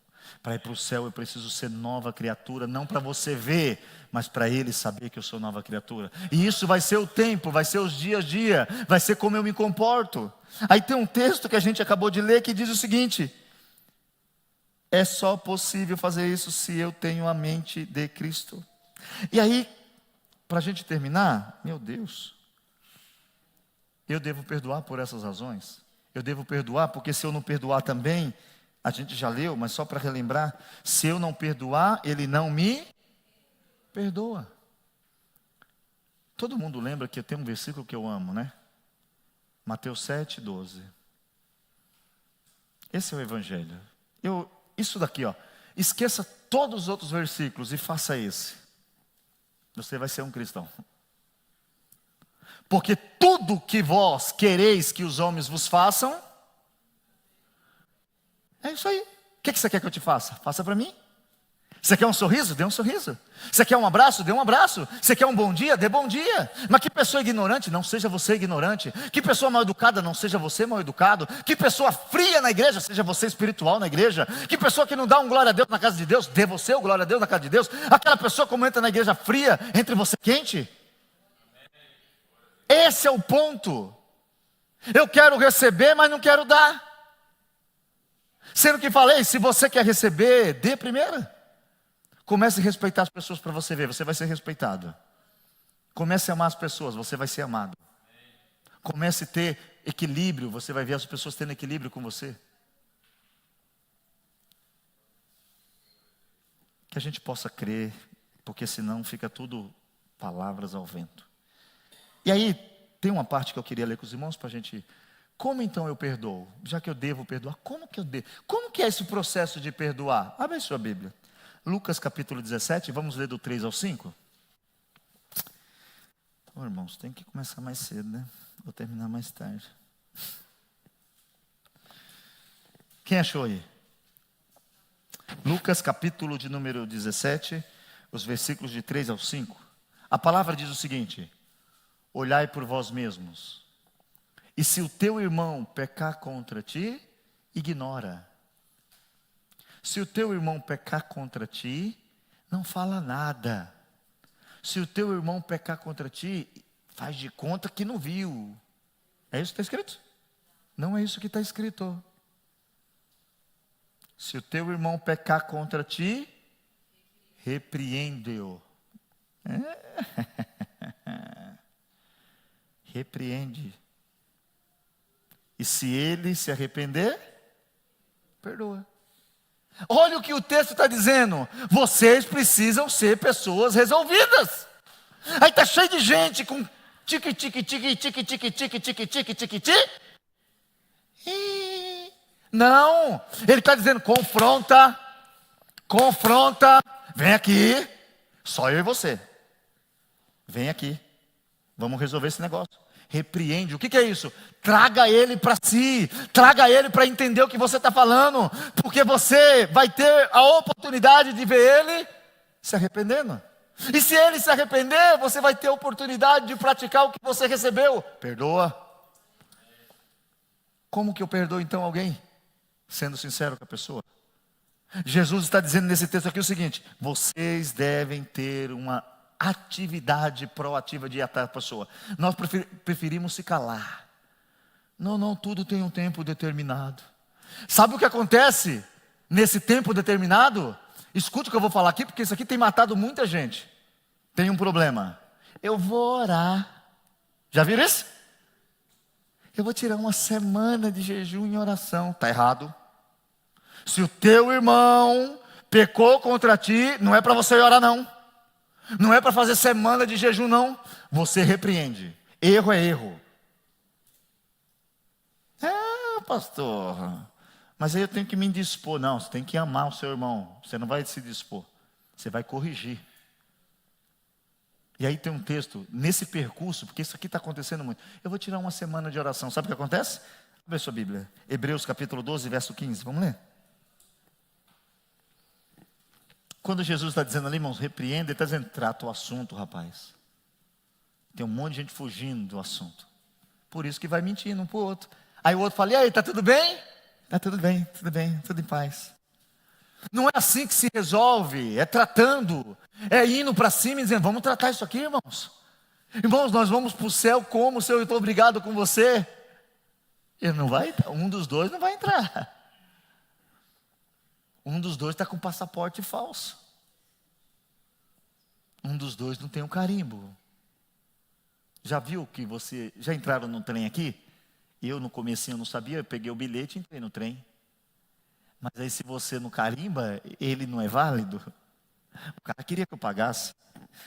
Speaker 1: Para ir para o céu eu preciso ser nova criatura. Não para você ver, mas para Ele saber que eu sou nova criatura. E isso vai ser o tempo, vai ser os dias a dia, vai ser como eu me comporto. Aí tem um texto que a gente acabou de ler que diz o seguinte: é só possível fazer isso se eu tenho a mente de Cristo. E aí, para a gente terminar, meu Deus, eu devo perdoar por essas razões. Eu devo perdoar porque se eu não perdoar também, a gente já leu, mas só para relembrar, se eu não perdoar, Ele não me perdoa. Todo mundo lembra que tem um versículo que eu amo, né? Mateus 7:12. Esse é o Evangelho. Isso daqui, ó. Esqueça todos os outros versículos e faça esse. Você vai ser um cristão. Porque tudo que vós quereis que os homens vos façam, é isso aí. O que você quer que eu te faça? Faça para mim. Você quer um sorriso? Dê um sorriso. Você quer um abraço? Dê um abraço. Você quer um bom dia? Dê bom dia. Mas que pessoa ignorante? Não seja você ignorante. Que pessoa mal educada? Não seja você mal educado. Que pessoa fria na igreja? Seja você espiritual na igreja. Que pessoa que não dá um glória a Deus na casa de Deus? Dê você o glória a Deus na casa de Deus. Aquela pessoa como entra na igreja fria, entre você quente. Esse é o ponto. Eu quero receber, mas não quero dar. Sendo que falei, se você quer receber, dê primeiro. Comece a respeitar as pessoas para você ver, você vai ser respeitado. Comece a amar as pessoas, você vai ser amado. Comece a ter equilíbrio, você vai ver as pessoas tendo equilíbrio com você. Que a gente possa crer, porque senão fica tudo palavras ao vento. E aí, tem uma parte que eu queria ler com os irmãos para a gente... Como então eu perdoo? Já que eu devo perdoar, como que eu devo? Como que é esse processo de perdoar? Abre aí sua Bíblia. Lucas capítulo 17, vamos ler do 3 ao 5. Oh, irmãos, tem que começar mais cedo, né? Vou terminar mais tarde. Quem achou aí? Lucas capítulo de número 17, os versículos de 3 ao 5. A palavra diz o seguinte: olhai por vós mesmos, e se o teu irmão pecar contra ti, ignora. Se o teu irmão pecar contra ti, não fala nada. Se o teu irmão pecar contra ti, faz de conta que não viu. É isso que está escrito? Não é isso que está escrito. Se o teu irmão pecar contra ti, repreende-o. Repreende. E se ele se arrepender, perdoa. Olha o que o texto está dizendo. Vocês precisam ser pessoas resolvidas. Aí está cheio de gente com tique, tique, tique, tique, tique, tique, tique, tique, tique, tique. Não, ele está dizendo: confronta, vem aqui, só eu e você. Vem aqui, vamos resolver esse negócio. Repreende, o que é isso? Traga ele para si, traga ele para entender o que você está falando, porque você vai ter a oportunidade de ver ele se arrependendo. E se ele se arrepender, você vai ter a oportunidade de praticar o que você recebeu. Perdoa. Como que eu perdoo então alguém? Sendo sincero com a pessoa. Jesus está dizendo nesse texto aqui o seguinte: vocês devem ter uma atividade proativa de ir atrás da pessoa. Nós preferimos se calar. Não, tudo tem um tempo determinado. Sabe o que acontece nesse tempo determinado? Escute o que eu vou falar aqui, porque isso aqui tem matado muita gente. Tem um problema. Eu vou orar. Já viram isso? Eu vou tirar uma semana de jejum e oração. Está errado. Se o teu irmão pecou contra ti, não é para você orar não. Não é para fazer semana de jejum não. Você repreende. Erro é erro. Pastor, mas aí eu tenho que me indispor. Não, você tem que amar o seu irmão. Você não vai se dispor, você vai corrigir. E aí tem um texto, nesse percurso, porque isso aqui está acontecendo muito. Eu vou tirar uma semana de oração. Sabe o que acontece? Abre sua Bíblia. Hebreus capítulo 12, verso 15. Vamos ler? Quando Jesus está dizendo ali, irmãos, repreenda, ele está dizendo: trata o assunto, rapaz. Tem um monte de gente fugindo do assunto. Por isso que vai mentindo um para o outro. Aí o outro fala: e aí, está tudo bem? Está tudo bem, tudo em paz. Não é assim que se resolve, é tratando, é indo para cima e dizendo: vamos tratar isso aqui, irmãos. Irmãos, nós vamos para o céu como se eu estou obrigado com você. Ele não vai, um dos dois não vai entrar. Um dos dois está com passaporte falso. Um dos dois não tem um carimbo. Já viu que você... Já entraram no trem aqui? Eu no comecinho não sabia, eu peguei o bilhete e entrei no trem. Mas aí se você não carimba, ele não é válido. O cara queria que eu pagasse.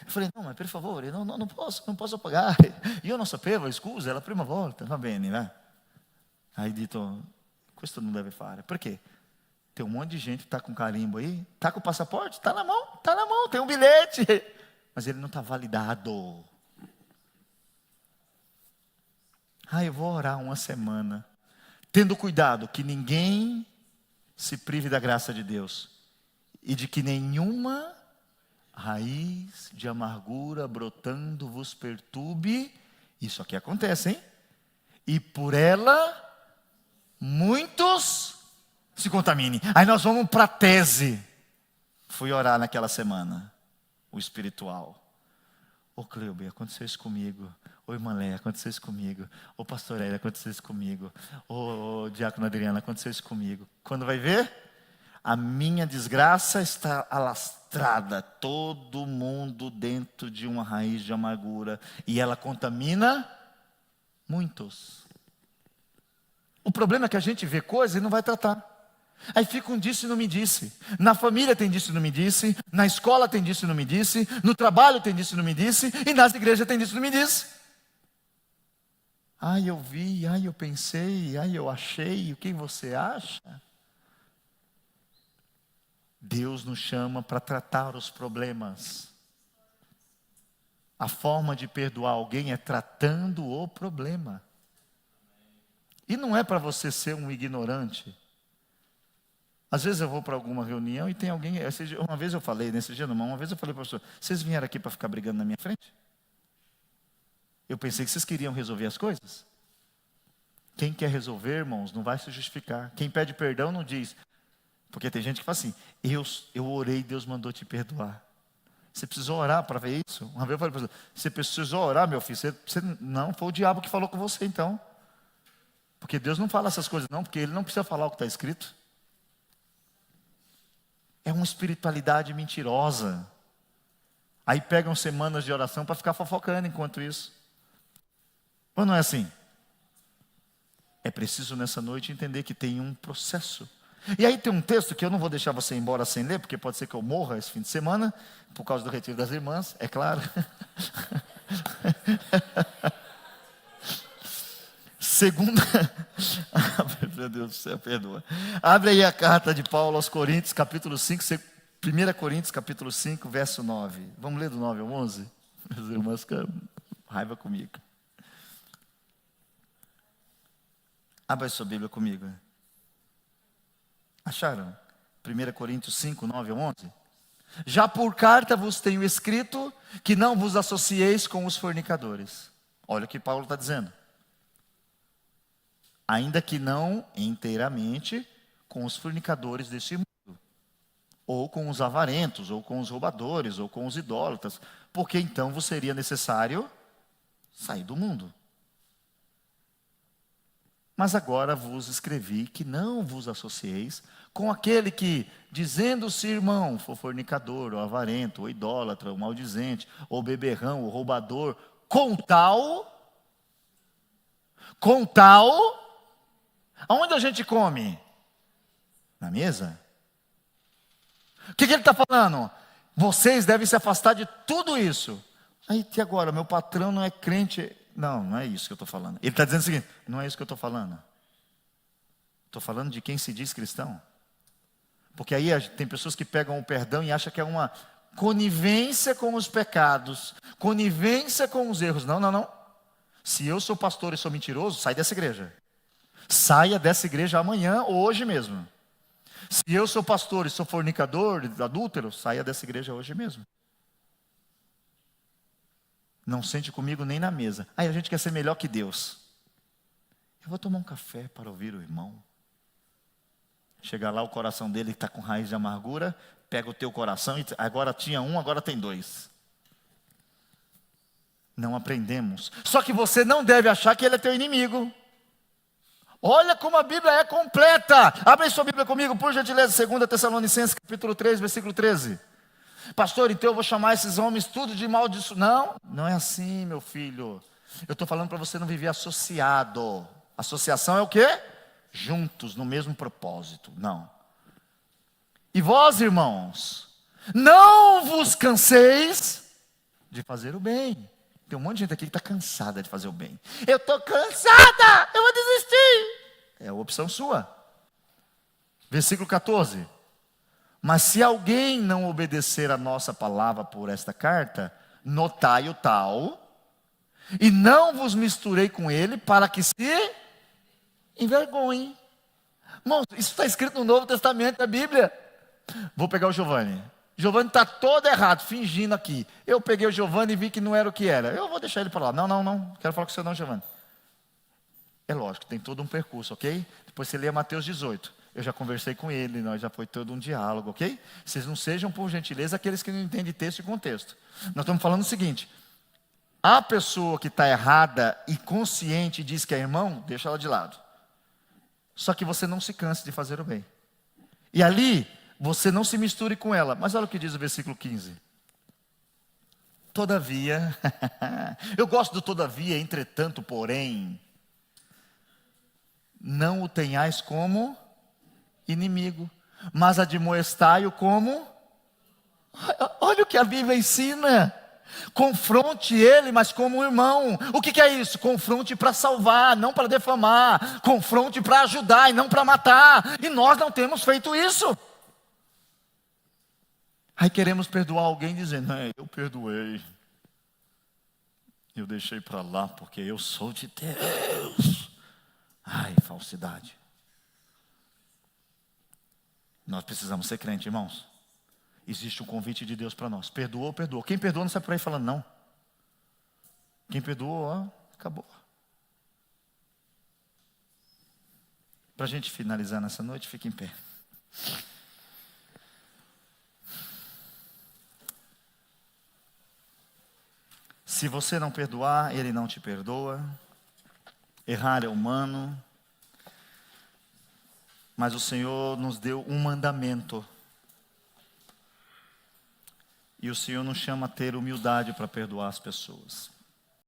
Speaker 1: Eu falei, não, mas per favore, não posso pagar. Io non sapevo, scusa, è la prima volta. Va bene, vai. Aí dito, questo non deve fare. Por quê? Tem um monte de gente que está com carimbo aí. Está com o passaporte? Está na mão, tem um bilhete. Mas ele não está validado. Eu vou orar uma semana, tendo cuidado que ninguém se prive da graça de Deus. E de que nenhuma raiz de amargura brotando vos perturbe. Isso aqui acontece, hein? E por ela, muitos se contaminem. Aí nós vamos para a tese. Fui orar naquela semana, o espiritual. Ô Cleuber, aconteceu isso comigo. Ô irmã Léa, aconteceu isso comigo. Ô pastor Hélio, aconteceu isso comigo. Ô diácono Adriana, aconteceu isso comigo. Quando vai ver, a minha desgraça está alastrada. Todo mundo dentro de uma raiz de amargura. E ela contamina muitos. O problema é que a gente vê coisa e não vai tratar. Aí fica um disse e não me disse. Na família tem disse e não me disse. Na escola tem disse e não me disse. No trabalho tem disse e não me disse. E nas igrejas tem disse e não me disse. Eu vi, eu pensei, eu achei. O que você acha? Deus nos chama para tratar os problemas. A forma de perdoar alguém é tratando o problema. E não é para você ser um ignorante. Às vezes eu vou para alguma reunião e tem alguém. Uma vez eu falei, nesse dia uma vez eu falei para o pastor, vocês vieram aqui para ficar brigando na minha frente? Eu pensei que vocês queriam resolver as coisas. Quem quer resolver, irmãos, não vai se justificar. Quem pede perdão não diz. Porque tem gente que fala assim, eu orei, Deus mandou te perdoar. Você precisou orar para ver isso? Uma vez eu falei para você, você precisou orar, meu filho? Não, foi o diabo que falou com você então. Porque Deus não fala essas coisas não, porque Ele não precisa falar o que está escrito. É uma espiritualidade mentirosa. Aí pegam semanas de oração para ficar fofocando enquanto isso. Ou não é assim? É preciso nessa noite entender que tem um processo. E aí tem um texto que eu não vou deixar você ir embora sem ler, porque pode ser que eu morra esse fim de semana, por causa do retiro das irmãs, é claro. Segunda, meu Deus do céu, perdoa. Abre aí a carta de Paulo aos Coríntios, capítulo 5, 1 Coríntios, capítulo 5, verso 9. Vamos ler do 9 ao 11? Meus irmãos ficam raiva comigo. Abra a sua Bíblia comigo. Acharam? 1 Coríntios 5, 9 ao 11. Já por carta vos tenho escrito que não vos associeis com os fornicadores. Olha o que Paulo está dizendo. Ainda que não inteiramente com os fornicadores deste mundo, ou com os avarentos, ou com os roubadores, ou com os idólatras, porque então vos seria necessário sair do mundo. Mas agora vos escrevi que não vos associeis com aquele que, dizendo-se irmão, for fornicador, ou avarento, ou idólatra, ou maldizente, ou beberrão, ou roubador, com tal, aonde a gente come? Na mesa. O que ele está falando? Vocês devem se afastar de tudo isso. Aí, e agora, meu patrão não é crente. Não é isso que eu estou falando. Ele está dizendo o seguinte, não é isso que eu estou falando. Estou falando de quem se diz cristão. Porque aí tem pessoas que pegam o perdão e acham que é uma conivência com os pecados, conivência com os erros. Não. Se eu sou pastor e sou mentiroso, sai dessa igreja. Saia dessa igreja amanhã ou hoje mesmo. Se eu sou pastor e sou fornicador, adúltero, saia dessa igreja hoje mesmo. Não sente comigo nem na mesa. Aí a gente quer ser melhor que Deus. Eu vou tomar um café para ouvir o irmão. Chegar lá, o coração dele está com raiz de amargura, pega o teu coração e agora tinha um, agora tem dois. Não aprendemos. Só que você não deve achar que ele é teu inimigo. Olha como a Bíblia é completa. Abre aí sua Bíblia comigo, por gentileza, 2 Tessalonicenses, capítulo 3, versículo 13. Pastor, então eu vou chamar esses homens tudo de maldiçoado. Não é assim, meu filho. Eu estou falando para você não viver associado. Associação é o quê? Juntos, no mesmo propósito. Não. E vós, irmãos, não vos canseis de fazer o bem. Tem um monte de gente aqui que está cansada de fazer o bem. Eu estou cansada, eu vou desistir. É a opção sua. Versículo 14. Mas se alguém não obedecer a nossa palavra por esta carta, notai o tal, e não vos misturei com ele, para que se envergonhe. Irmãos, isso está escrito no Novo Testamento da Bíblia. Vou pegar o Giovanni. Giovanni está todo errado, fingindo aqui. Eu peguei o Giovanni e vi que não era o que era. Eu vou deixar ele para lá. Não. Quero falar com você não, Giovanni. É lógico, tem todo um percurso, ok? Depois você lê Mateus 18. Eu já conversei com ele, nós já foi todo um diálogo, ok? Vocês não sejam, por gentileza, aqueles que não entendem texto e contexto. Nós estamos falando o seguinte. A pessoa que está errada e consciente diz que é irmão, deixa ela de lado. Só que você não se canse de fazer o bem. E ali, você não se misture com ela. Mas olha o que diz o versículo 15. Todavia, eu gosto do todavia, entretanto, porém, não o tenhais como inimigo, mas admoestai-o como... Olha o que a Bíblia ensina. Confronte ele, mas como um irmão. O que é isso? Confronte para salvar, não para defamar. Confronte para ajudar e não para matar. E nós não temos feito isso. Aí queremos perdoar alguém dizendo, eu perdoei. Eu deixei para lá porque eu sou de Deus. Ai, falsidade. Nós precisamos ser crentes, irmãos. Existe um convite de Deus para nós. Perdoou, perdoou. Quem perdoou não sai por aí falando não. Quem perdoou, ó, acabou. Para a gente finalizar nessa noite, fique em pé. Se você não perdoar, Ele não te perdoa. Errar é humano. Mas o Senhor nos deu um mandamento. E o Senhor nos chama a ter humildade para perdoar as pessoas.